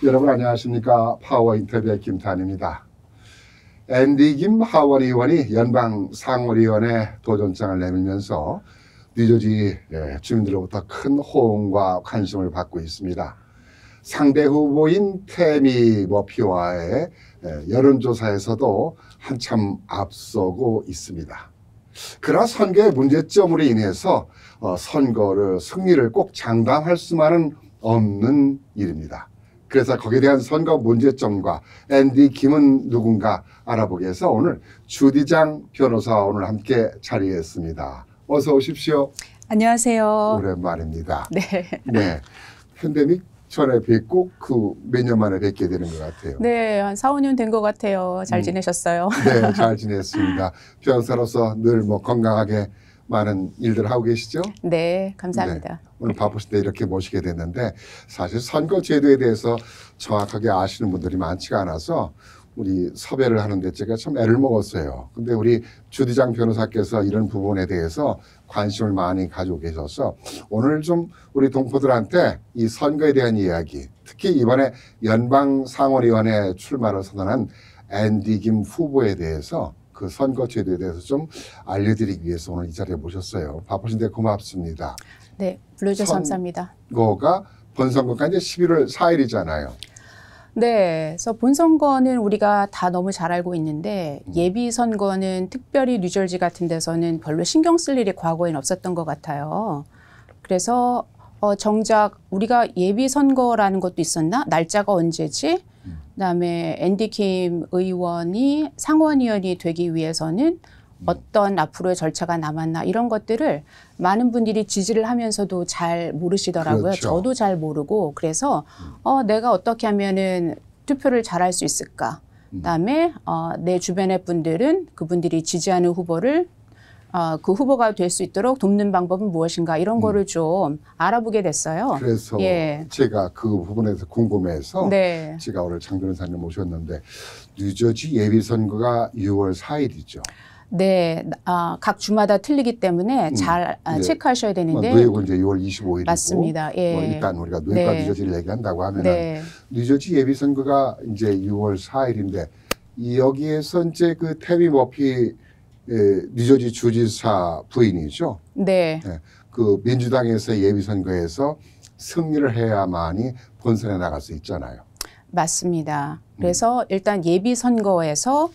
여러분 안녕하십니까. 파워 인터뷰의 김탄입니다. 앤디 김 하원 의원이 연방 상원의원에 도전장을 내밀면서 뉴저지 주민들로부터 큰 호응과 관심을 받고 있습니다. 상대 후보인 태미 머피와의 여론조사에서도 한참 앞서고 있습니다. 그러나 선거의 문제점으로 인해서 승리를 꼭 장담할 수만은 없는 일입니다. 그래서 거기에 대한 선거 문제점과 앤디 김은 누군가 알아보기 위해서 오늘 주디장 변호사와 오늘 함께 자리했습니다. 어서 오십시오. 안녕하세요. 오랜만입니다. 네. 네. 팬데믹 전에 뵙고 몇 년 만에 뵙게 되는 것 같아요. 네, 한 4, 5년 된 것 같아요. 잘 지내셨어요? 네, 잘 지냈습니다. 변호사로서 늘 건강하게 많은 일들 하고 계시죠? 네, 감사합니다. 네, 오늘 바쁘신데 이렇게 모시게 됐는데 사실 선거 제도에 대해서 정확하게 아시는 분들이 많지가 않아서 우리 섭외를 하는데 제가 참 애를 먹었어요. 근데 우리 주디장 변호사께서 이런 부분에 대해서 관심을 많이 가지고 계셔서 오늘 좀 우리 동포들한테 이 선거에 대한 이야기, 특히 이번에 연방 상원의원에 출마를 선언한 앤디 김 후보에 대해서 그 선거 제도에 대해서 좀 알려드리기 위해서 오늘 이 자리에 모셨어요. 바쁘신데 고맙습니다. 네, 불러주셔서 감사합니다. 선거가 본선거가 이제 11월 4일이잖아요. 네, 그래서 본선거는 우리가 다 너무 잘 알고 있는데 예비 선거는 특별히 뉴저지 같은 데서는 별로 신경 쓸 일이 과거엔 없었던 것 같아요. 그래서 정작 우리가 예비 선거라는 것도 있었나? 날짜가 언제지? 그다음에 앤디 김 의원이 상원의원이 되기 위해서는 어떤 앞으로의 절차가 남았나 이런 것들을 많은 분들이 지지를 하면서도 잘 모르시더라고요. 그렇죠. 저도 잘 모르고 그래서 내가 어떻게 하면은 투표를 잘할 수 있을까? 그다음에 내 주변의 분들은 그분들이 지지하는 후보를 그 후보가 될 수 있도록 돕는 방법은 무엇인가 이런 거를 좀 알아보게 됐어요. 그래서 제가 그 부분에서 궁금해서 제가 오늘 장 변호사님 모셨는데 뉴저지 예비선거가 6월 4일이죠. 네, 각 주마다 틀리기 때문에 잘 체크하셔야 되는데 뉴욕은 이제 6월 25일이고 맞습니다. 예. 일단 우리가 뉴욕과 뉴저지를 얘기한다고 하면 뉴저지 예비선거가 이제 6월 4일인데 여기에서 이제 그 태미 머피 뉴저지 주지사 부인이죠. 네. 그 민주당에서 예비선거에서 승리를 해야만이 본선에 나갈 수 있잖아요. 맞습니다. 그래서 일단 예비선거에서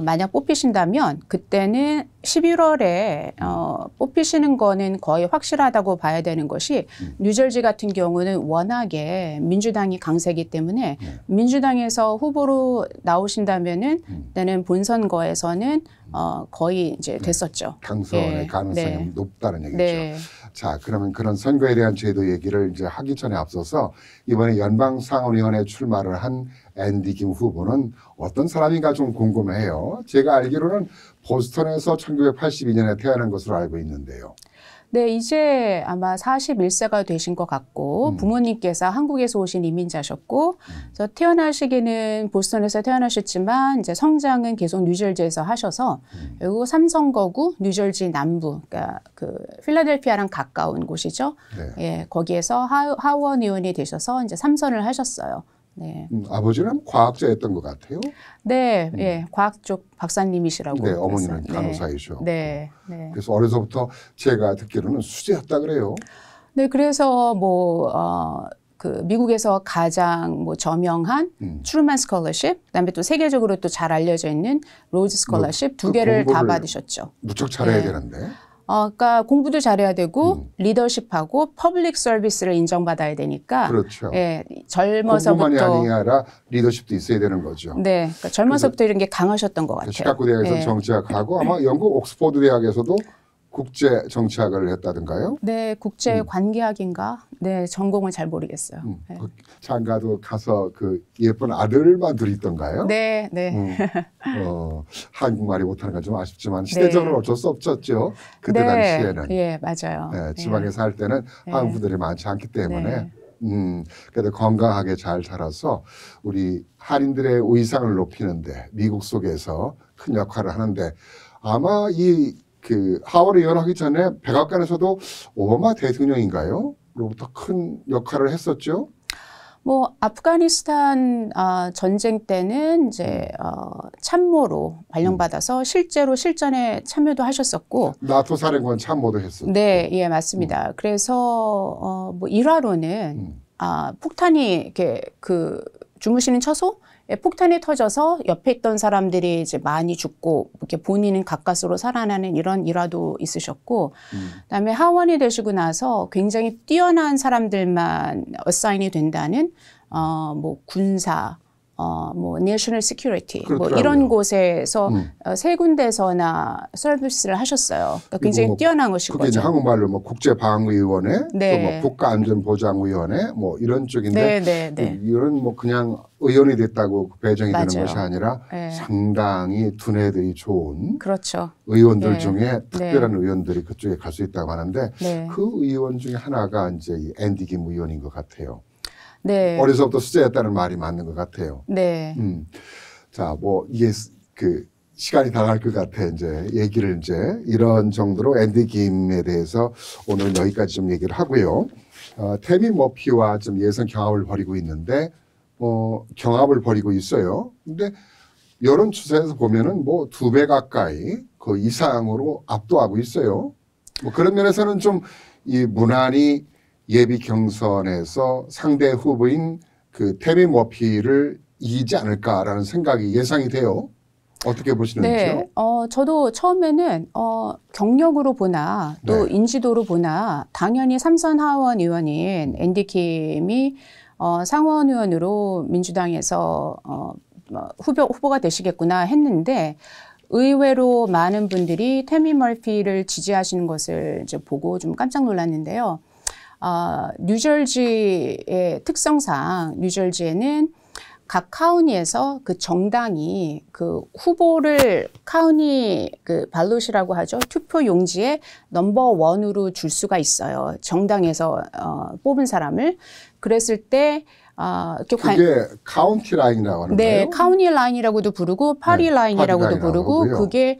만약 뽑히신다면 그때는 11월에 뽑히시는 거는 거의 확실하다고 봐야 되는 것이 뉴저지 같은 경우는 워낙에 민주당이 강세기 때문에 민주당에서 후보로 나오신다면은 그때는 본선거에서는 거의 이제 됐었죠. 당선의 가능성이 높다는 얘기죠. 자, 그러면 그런 선거에 대한 제도 얘기를 이제 하기 전에 앞서서 이번에 연방 상원의원에 출마를 한 앤디 김 후보는 어떤 사람인가 좀 궁금해요. 제가 알기로는 보스턴에서 1982년에 태어난 것으로 알고 있는데요. 네, 이제 아마 41세가 되신 것 같고 부모님께서 한국에서 오신 이민자셨고 그래서 태어나시기는 보스턴에서 태어나셨지만 이제 성장은 계속 뉴저지에서 하셔서 그리고 3선거구 뉴저지 남부 그러니까 그 필라델피아랑 가까운 곳이죠. 예, 거기에서 하원 의원이 되셔서 이제 3선을 하셨어요. 네. 아버지는 과학자였던 것 같아요. 네, 예, 과학 쪽 박사님이시라고. 네, 어머니는 간호사이셔. 네. 그래서 어려서부터 제가 듣기로는 수재였다 그래요. 네, 그래서 그 미국에서 가장 저명한 트루먼 스콜러십, 그다음에 또 세계적으로 또 잘 알려져 있는 로즈 스콜러십 두 개를 다 받으셨죠. 무척 잘해야 되는데. 그러니까 공부도 잘해야 되고 리더십하고 퍼블릭 서비스를 인정받아야 되니까 그렇죠. 예, 젊어서부터 공부만이 아니라 리더십도 있어야 되는 거죠. 네, 그러니까 젊어서부터 이런 게 강하셨던 것 같아요. 시카고 대학에서 정치학하고 아마 영국 옥스퍼드 대학에서도 국제 정치학을 했다던가요? 네, 국제 관계학인가? 네, 전공은 잘 모르겠어요. 네. 장가도 가서 그 예쁜 아들만 둘이 있던가요? 네. 한국말이 못하는 건 좀 아쉽지만 시대적으로 어쩔 수 없었죠. 그때 당시에는. 예, 맞아요. 지방에 살 때는 한국분들이 많지 않기 때문에. 그래도 건강하게 잘 자라서 우리 한인들의 위상을 높이는데 미국 속에서 큰 역할을 하는데 아마 그 하원 의원 하기 전에 백악관에서도 오바마 대통령인가요? 로부터 큰 역할을 했었죠. 뭐 아프가니스탄 전쟁 때는 이제 참모로 발령받아서 실제로 실전에 참여도 하셨었고 나토 사령관 참모도 했었고. 네, 예, 맞습니다. 그래서 뭐 일화로는 폭탄이 이렇게 그 주무시는 처소에 폭탄이 터져서 옆에 있던 사람들이 이제 많이 죽고 이렇게 본인은 가까스로 살아나는 이런 일화도 있으셨고, 그다음에 하원이 되시고 나서 굉장히 뛰어난 사람들만 어사인이 된다는 뭐 군사, 뭐 내셔널 시큐리티 뭐 이런 곳에서 세 군데서나 서비스를 하셨어요. 그러니까 굉장히 뭐 뛰어난 것인 그게 거죠. 이제 한국말로 뭐 국제방위원회, 네. 또 뭐 국가안전보장위원회, 뭐 이런 쪽인데 네. 이런 뭐 그냥 의원이 됐다고 배정이 맞아요. 되는 것이 아니라 네. 상당히 두뇌들이 좋은 그렇죠. 의원들 네. 중에 특별한 의원들이 그쪽에 갈 수 있다고 하는데 네. 그 의원 중에 하나가 이제 이 앤디 김 의원인 것 같아요. 네. 어려서부터 수재였다는 말이 맞는 것 같아요. 네. 자, 뭐 이게 그 시간이 다 갈 것 같아. 이제 얘기를 이제 이런 정도로 앤디 김에 대해서 오늘 여기까지 좀 얘기를 하고요. 태미 머피와 좀 예선 경합을 벌이고 있는데 경합을 벌이고 있어요. 근데 여론 추세에서 보면은 뭐 2배 가까이 그 이상으로 압도하고 있어요. 뭐 그런 면에서는 좀 이 무난히 예비 경선에서 상대 후보인 그 태미 머피를 이기지 않을까라는 생각이 예상이 돼요. 어떻게 보시는지요? 네, 저도 처음에는 경력으로 보나 또 네. 인지도로 보나 당연히 삼선 하원 의원인 앤디 킴이 상원 의원으로 민주당에서 후보가 되시겠구나 했는데 의외로 많은 분들이 태미 머피를 지지하시는 것을 이제 보고 좀 깜짝 놀랐는데요. 뉴저지의 특성상 뉴저지에는 각 카운티에서 그 정당이 그 후보를 카운티 그 발롯이라고 하죠. 투표 용지에 넘버 원으로 줄 수가 있어요. 정당에서 뽑은 사람을. 그랬을 때 이렇게 그게 카운티 라인이라고 하는 거예요? 네, 카운티 라인이라고도 부르고 파리 라인이라고도 파리 부르고 라인이라고 그게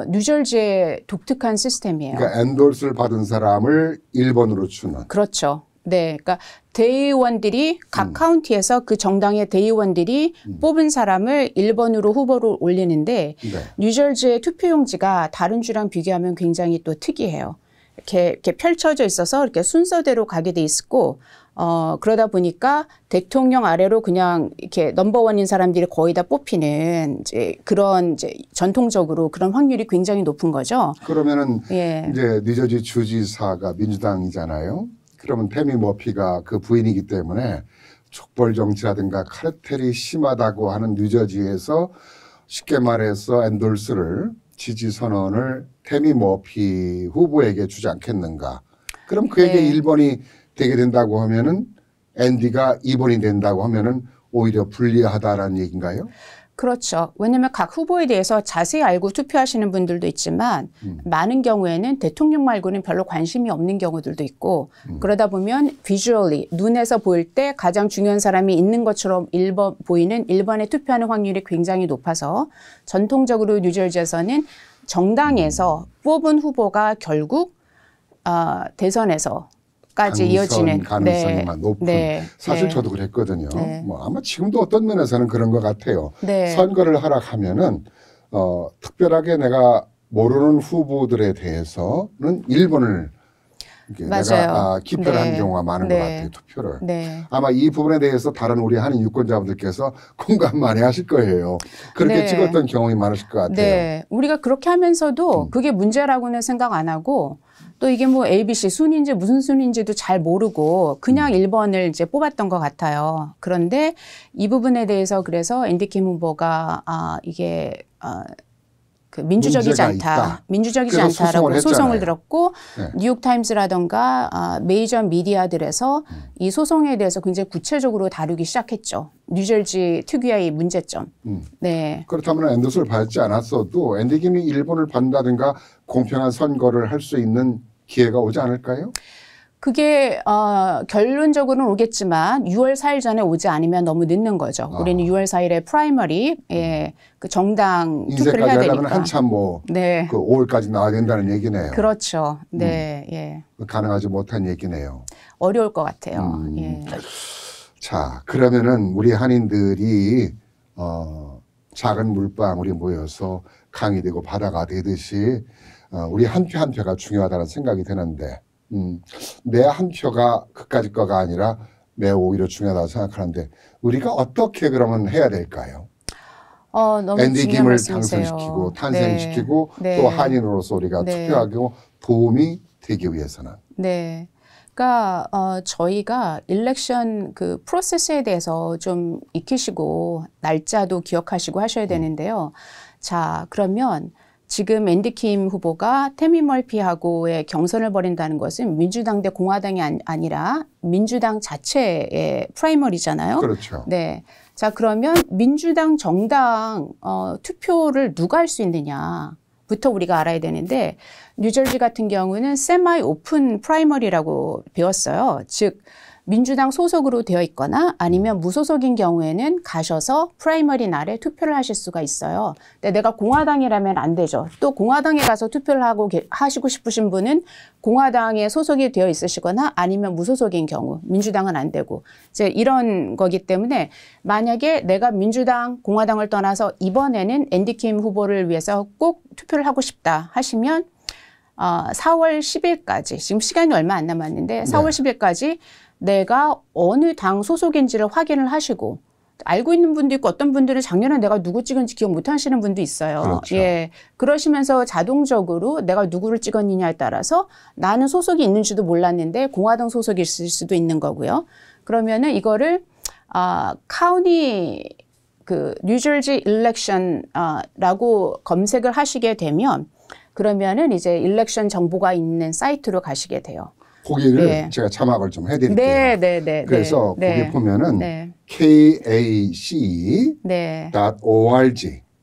뉴저지의 독특한 시스템이에요. 그러니까 엔돌스를 받은 사람을 1번으로 주는. 그렇죠. 네, 그러니까 대의원들이 각 카운티에서 그 정당의 대의원들이 뽑은 사람을 1번으로 후보로 올리는데 네. 뉴저지의 투표용지가 다른 주랑 비교하면 굉장히 또 특이해요. 이렇게 펼쳐져 있어서 이렇게 순서대로 가게 돼 있고 그러다 보니까 대통령 아래로 그냥 이렇게 넘버원인 사람들이 거의 다 뽑히는 이제 그런 이제 전통적으로 그런 확률이 굉장히 높은 거죠. 그러면은 예. 이제 뉴저지 주지사가 민주당이잖아요. 그러면 태미 머피가 그 부인이기 때문에 족벌 정치라든가 카르텔이 심하다고 하는 뉴저지에서 쉽게 말해서 엔돌스를 지지 선언을 태미 머피 후보에게 주지 않겠는가. 그럼 그에게 네. 1번이 되게 된다고 하면은 앤디가 2번이 된다고 하면은 오히려 불리하다라는 얘기인가요? 그렇죠. 왜냐하면 각 후보에 대해서 자세히 알고 투표하시는 분들도 있지만 많은 경우에는 대통령 말고는 별로 관심이 없는 경우들도 있고 그러다 보면 비주얼리 눈에서 보일 때 가장 중요한 사람이 있는 것처럼 보이는 1번에 투표하는 확률이 굉장히 높아서 전통적으로 뉴저지에서는 정당에서 뽑은 후보가 결국 대선에서까지 이어지는 가능성이 높은. 네. 사실 네. 저도 그랬거든요. 네. 뭐 아마 지금도 어떤 면에서는 그런 것 같아요. 네. 선거를 하라 하면은 특별하게 내가 모르는 후보들에 대해서는 1번을 맞아요. 내가 기표를 네. 하는 경우가 많은 것 네. 같아요. 투표를. 네. 아마 이 부분에 대해서 다른 우리 한인 유권자분들께서 공감 많이 하실 거예요. 그렇게 네. 찍었던 경험이 많으실 것 같아요. 네. 우리가 그렇게 하면서도 그게 문제라고는 생각 안 하고 또 이게 뭐 ABC 순인지 무슨 순인지도 잘 모르고 그냥 1번을 이제 뽑았던 것 같아요. 그런데 이 부분에 대해서 그래서 앤디 킴 후보가 이게 그 민주적이지 문제가 않다. 있다. 민주적이지 그래서 않다라고 소송을 소송을 했잖아요. 들었고 네. 뉴욕타임스라던가 메이저 미디어들에서 이 소송에 대해서 굉장히 구체적으로 다루기 시작했죠. 뉴저지 특유의 이 문제점. 네. 그렇다면 앤더스를 받지 않았어도 앤디 김이 1번을 받는다든가 공평한 선거를 할 수 있는 기회가 오지 않을까요? 그게 결론적으로는 오겠지만 6월 4일 전에 오지 않으면 너무 늦는 거죠. 우리는 6월 4일에 프라이머리 그 정당 투표를 인쇄까지 해야 하려면 되니까. 한참 뭐 네. 그 5월까지 나와야 된다는 얘기네요. 그렇죠. 네. 예. 가능하지 못한 얘기네요. 어려울 것 같아요. 예. 자, 그러면은 우리 한인들이 작은 물방울이 모여서 강이 되고 바다가 되듯이 우리 한 표 한 표가 중요하다는 생각이 드는데 내 한 표가 그까짓 거가 아니라 내 오히려 중요하다고 생각하는데 우리가 어떻게 그러면 해야 될까요? 너무 앤디 중요한 김을 말씀이세요. 당선시키고 탄생시키고 네. 또 한인으로서 우리가 네. 투표하고 도움이 되기 위해서는 네. 그러니까 저희가 일렉션 그 프로세스에 대해서 좀 익히시고 날짜도 기억하시고 하셔야 되는데요. 자, 그러면 지금 앤디 킴 후보가 태미 멀피하고의 경선을 벌인다는 것은 민주당 대 공화당이 아니라 민주당 자체의 프라이머리잖아요. 그렇죠. 네. 자, 그러면 민주당 정당 투표를 누가 할 수 있느냐부터 우리가 알아야 되는데 뉴저지 같은 경우는 세마이 오픈 프라이머리라고 배웠어요. 즉 민주당 소속으로 되어 있거나 아니면 무소속인 경우에는 가셔서 프라이머리 날에 투표를 하실 수가 있어요. 근데 내가 공화당이라면 안 되죠. 또 공화당에 가서 투표를 하시고 싶으신 분은 공화당에 소속이 되어 있으시거나 아니면 무소속인 경우 민주당은 안 되고 이제 이런 거기 때문에 만약에 내가 민주당, 공화당을 떠나서 이번에는 앤디 킴 후보를 위해서 꼭 투표를 하고 싶다 하시면 4월 10일까지 지금 시간이 얼마 안 남았는데 4월 10일까지 내가 어느 당 소속인지를 확인을 하시고 알고 있는 분도 있고 어떤 분들은 작년에 내가 누구 찍은지 기억 못 하시는 분도 있어요. 그렇죠. 예. 그러시면서 자동적으로 내가 누구를 찍었느냐에 따라서 나는 소속이 있는지도 몰랐는데 공화당 소속이 있을 수도 있는 거고요. 그러면은 이거를 카운티 그 뉴저지 일렉션라고 검색을 하시게 되면 그러면은 이제 일렉션 정보가 있는 사이트로 가시게 돼요. 거기를 네. 제가 자막을 좀 해드릴게요. 네. 그래서 네. 거기 보면은 네. kac.org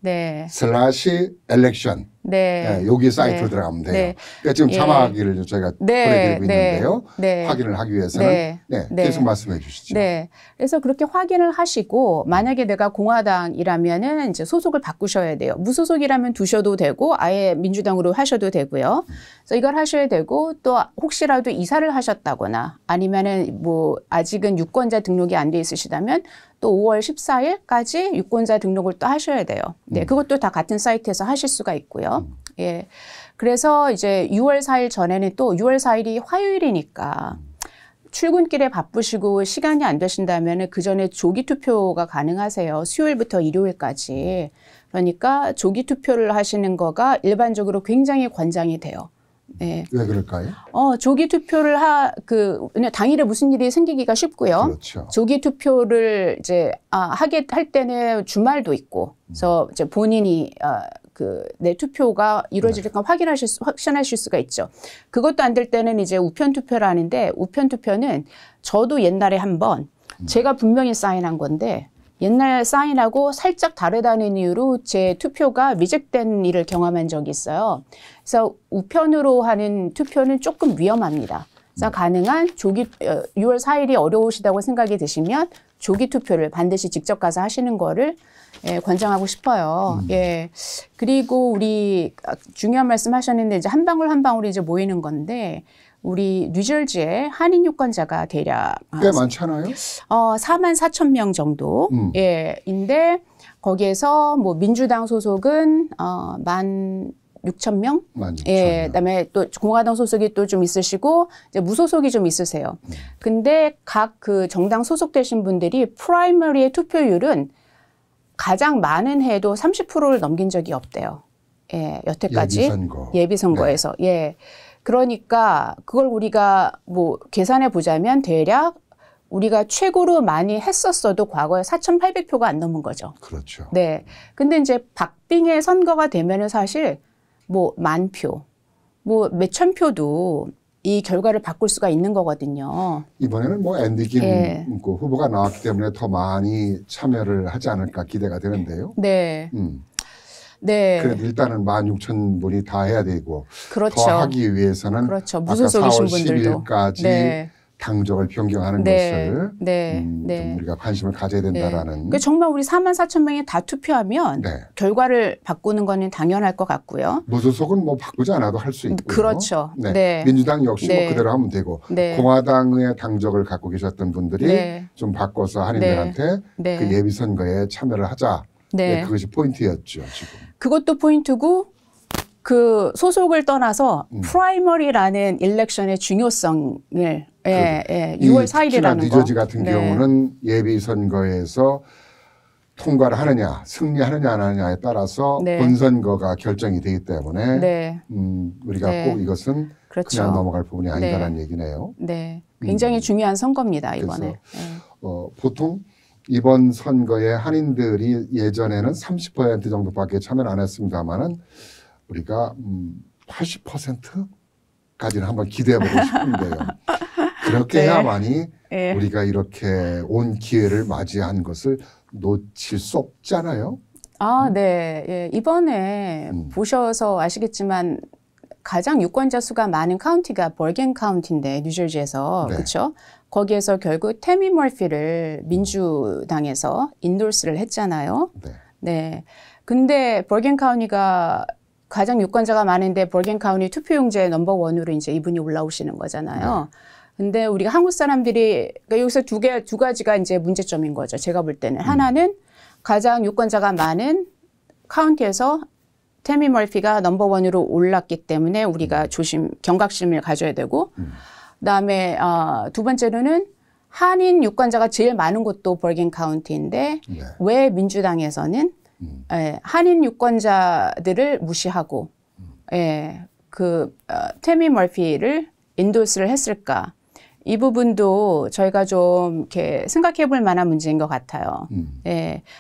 네. /election 네. 여기 사이트로 네. 들어가면 돼요. 네. 그러니까 지금 예. 자막을 저희가 보내드리고 있는데요. 네. 확인을 하기 위해서는 네. 계속 말씀해 주시죠. 네. 그래서 그렇게 확인을 하시고 만약에 내가 공화당이라면은 이제 소속을 바꾸셔야 돼요. 무소속이라면 두셔도 되고 아예 민주당으로 하셔도 되고요. 그래서 이걸 하셔야 되고 또 혹시라도 이사를 하셨다거나 아니면은 뭐 아직은 유권자 등록이 안 돼 있으시다면 또 5월 14일까지 유권자 등록을 또 하셔야 돼요. 네. 그것도 다 같은 사이트에서 하실 수가 있고요. 예. 그래서 이제 6월 4일 전에는 또 6월 4일이 화요일이니까 출근길에 바쁘시고 시간이 안 되신다면 그 전에 조기 투표가 가능하세요. 수요일부터 일요일까지. 그러니까 조기 투표를 하시는 거가 일반적으로 굉장히 권장이 돼요. 네. 왜 그럴까요? 조기 투표를 당일에 무슨 일이 생기기가 쉽고요. 그렇죠. 조기 투표를 이제 하게 할 때는 주말도 있고, 그래서 이제 본인이 내 투표가 이루어질까 확신하실 수가 있죠. 그것도 안 될 때는 이제 우편 투표를 하는데 우편 투표는 저도 옛날에 한번 제가 분명히 사인한 건데. 옛날 사인하고 살짝 다르다는 이유로 제 투표가 리젝된 일을 경험한 적이 있어요. 그래서 우편으로 하는 투표는 조금 위험합니다. 그래서 가능한 6월 4일이 어려우시다고 생각이 드시면 조기 투표를 반드시 직접 가서 하시는 거를 권장하고 싶어요. 예. 그리고 우리 중요한 말씀 하셨는데 이제 한 방울 한 방울이 이제 모이는 건데 우리 뉴저지에 한인 유권자가 대략 꽤 많잖아요. 4만 4천 명 정도 인데 거기에서 뭐 민주당 소속은 1만 6천 명. 예, 그다음에 또 공화당 소속이 또 좀 있으시고 이제 무소속이 좀 있으세요. 근데 각 그 정당 소속되신 분들이 프라이머리의 투표율은 가장 많은 해도 30%를 넘긴 적이 없대요. 예, 여태까지 예비선거에서. 네. 예. 그러니까 그걸 우리가 뭐 계산해 보자면 대략 우리가 최고로 많이 했었어도 과거에 4,800표가 안 넘은 거죠. 그렇죠. 네. 근데 이제 박빙의 선거가 되면은 사실 뭐 10,000표, 뭐 몇천 표도 이 결과를 바꿀 수가 있는 거거든요. 이번에는 뭐 앤디 김 후보가 나왔기 때문에 더 많이 참여를 하지 않을까 기대가 되는데요. 네. 네. 그래도 일단은 16,000분이 다 해야 되고 그렇죠. 더 하기 위해서는 그렇죠. 무소속이신 분들도 4월 10일까지 당적을 변경하는 네. 것을 네. 네. 좀 우리가 관심을 가져야 된다라는. 그 정말 우리 44,000명이 다 투표하면 네. 결과를 바꾸는 거는 당연할 것 같고요. 무소속은 뭐 바꾸지 않아도 할 수 있고요. 그렇죠. 네. 네. 민주당 역시 네. 뭐 그대로 하면 되고 네. 공화당의 당적을 갖고 계셨던 분들이 네. 좀 바꿔서 한인들한테 네. 그 예비 선거에 참여를 하자. 네. 네, 그것이 포인트였죠 지금. 그것도 포인트고 그 소속을 떠나서 프라이머리라는 일렉션의 중요성을 6월 4일이라는 거. 뉴저지 같은 네. 경우는 예비 선거에서 통과를 하느냐, 승리하느냐 안 하느냐에 따라서 네. 본선거가 결정이 되기 때문에 네. 우리가 네. 꼭 이것은 그렇죠. 그냥 넘어갈 부분이 아니다라는 네. 얘기네요. 네. 굉장히 중요한 선거입니다, 이번에. 보통 이번 선거에 한인들이 예전에는 30% 정도밖에 참여를 안 했습니다만은 우리가 80%까지는 한번 기대해보고 싶은데요. 그렇게 네. 해야만이 네. 우리가 이렇게 온 기회를 맞이한 것을 놓칠 수 없잖아요. 아, 네. 예. 이번에 보셔서 아시겠지만 가장 유권자 수가 많은 카운티가 버겐 카운티인데 뉴저지에서 네. 그렇죠? 거기에서 결국 태미 머피를 민주당에서 인돌스를 했잖아요. 네. 네. 근데 버겐 카운티가 가장 유권자가 많은데 버겐 카운티 투표용지의 넘버원으로 이제 이분이 올라오시는 거잖아요. 근데 우리가 한국 사람들이 그러니까 여기서 두 가지가 이제 문제점인 거죠. 제가 볼 때는 하나는 가장 유권자가 많은 카운티에서 태미 머피가 넘버원으로 올랐기 때문에 우리가 경각심을 가져야 되고 그다음에 두 번째로는 한인 유권자가 제일 많은 곳도 버겐 카운티인데 네. 왜 민주당에서는 한인 유권자들을 무시하고 태미 머피를 인도스를 했을까? 이 부분도 저희가 좀 이렇게 생각해 볼 만한 문제인 것 같아요.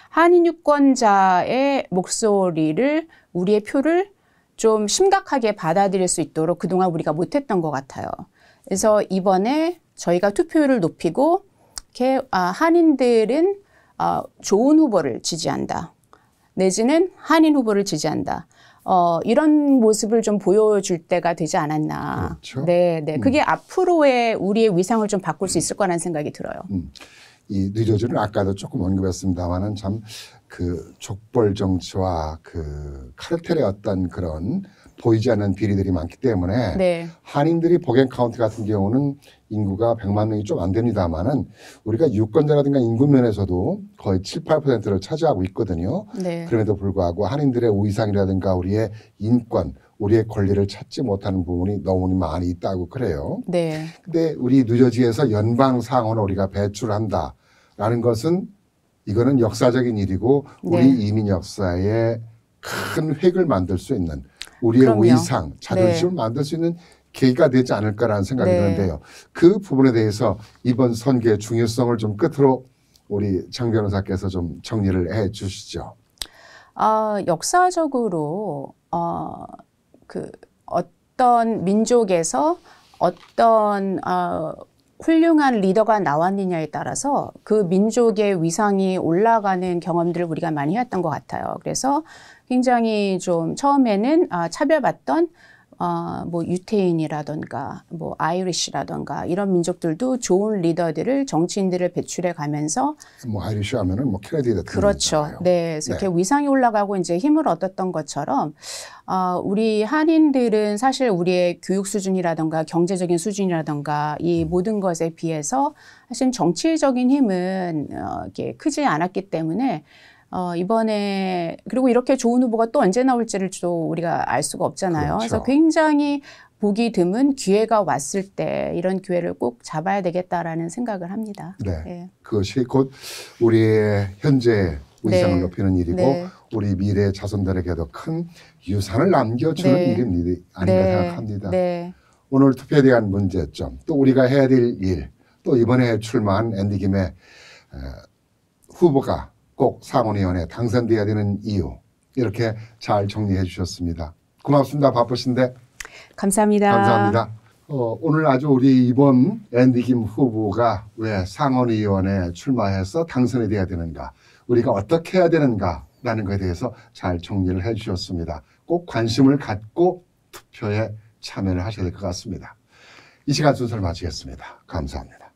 한인 유권자의 목소리를 우리의 표를 좀 심각하게 받아들일 수 있도록 그동안 우리가 못했던 것 같아요. 그래서 이번에 저희가 투표율을 높이고 이렇게 한인들은 좋은 후보를 지지한다. 내지는 한인 후보를 지지한다. 이런 모습을 좀 보여줄 때가 되지 않았나. 그렇죠. 네, 네. 그게 앞으로의 우리의 위상을 좀 바꿀 수 있을 거라는 생각이 들어요. 이 뉴저지는 아까도 조금 언급했습니다만은 참 그 족벌 정치와 그 카르텔의 어떤 그런 보이지 않는 비리들이 많기 때문에 네. 한인들이 버겐 카운티 같은 경우는 인구가 100만 명이 좀 안 됩니다만은 우리가 유권자라든가 인구 면에서도 거의 7, 8%를 차지하고 있거든요. 네. 그럼에도 불구하고 한인들의 위상이라든가 우리의 인권, 우리의 권리를 찾지 못하는 부분이 너무 많이 있다고 그래요. 네. 근데 우리 뉴저지에서 연방 상원을 우리가 배출한다라는 것은 이거는 역사적인 일이고 우리 네. 이민 역사에 큰 획을 만들 수 있는 우리의 그럼요. 위상, 자존심을 만들 수 있는 계기가 되지 않을까라는 생각이 네. 드는데요. 그 부분에 대해서 이번 선거의 중요성을 좀 끝으로 우리 장 변호사께서 좀 정리를 해 주시죠. 역사적으로 어떤 민족에서 어떤 훌륭한 리더가 나왔느냐에 따라서 그 민족의 위상이 올라가는 경험들을 우리가 많이 했던 것 같아요. 그래서 굉장히 좀 처음에는 차별받던 뭐 유태인이라던가 뭐 아이리시라던가 이런 민족들도 좋은 리더들을 정치인들을 배출해 가면서 뭐 아이리시 하면은 뭐 케네디 대통령 그렇죠. 네, 그래서 이렇게 위상이 올라가고 이제 힘을 얻었던 것처럼 우리 한인들은 사실 우리의 교육 수준이라던가 경제적인 수준이라던가 이 모든 것에 비해서 사실 정치적인 힘은 이렇게 크지 않았기 때문에 이번에 그리고 이렇게 좋은 후보가 또 언제 나올지를 또 우리가 알 수가 없잖아요. 그렇죠. 그래서 굉장히 보기 드문 기회가 왔을 때 이런 기회를 꼭 잡아야 되겠다라는 생각을 합니다. 네. 네. 그것이 곧 우리의 현재 위상을 네. 높이는 일이고 네. 우리 미래 자손들에게도 큰 유산을 남겨주는 네. 일이 아닌가 생각합니다. 네. 오늘 투표에 대한 문제점, 또 우리가 해야 될 일, 또 이번에 출마한 앤디 김의 후보가 꼭 상원의원에 당선돼야 되는 이유, 이렇게 잘 정리해 주셨습니다. 고맙습니다. 바쁘신데. 감사합니다. 감사합니다. 오늘 아주 우리 이번 앤디 김 후보가 왜 상원의원에 출마해서 당선이 돼야 되는가, 우리가 어떻게 해야 되는가라는 것에 대해서 잘 정리를 해 주셨습니다. 꼭 관심을 갖고 투표에 참여를 하셔야 될 것 같습니다. 이 시간 순서를 마치겠습니다. 감사합니다.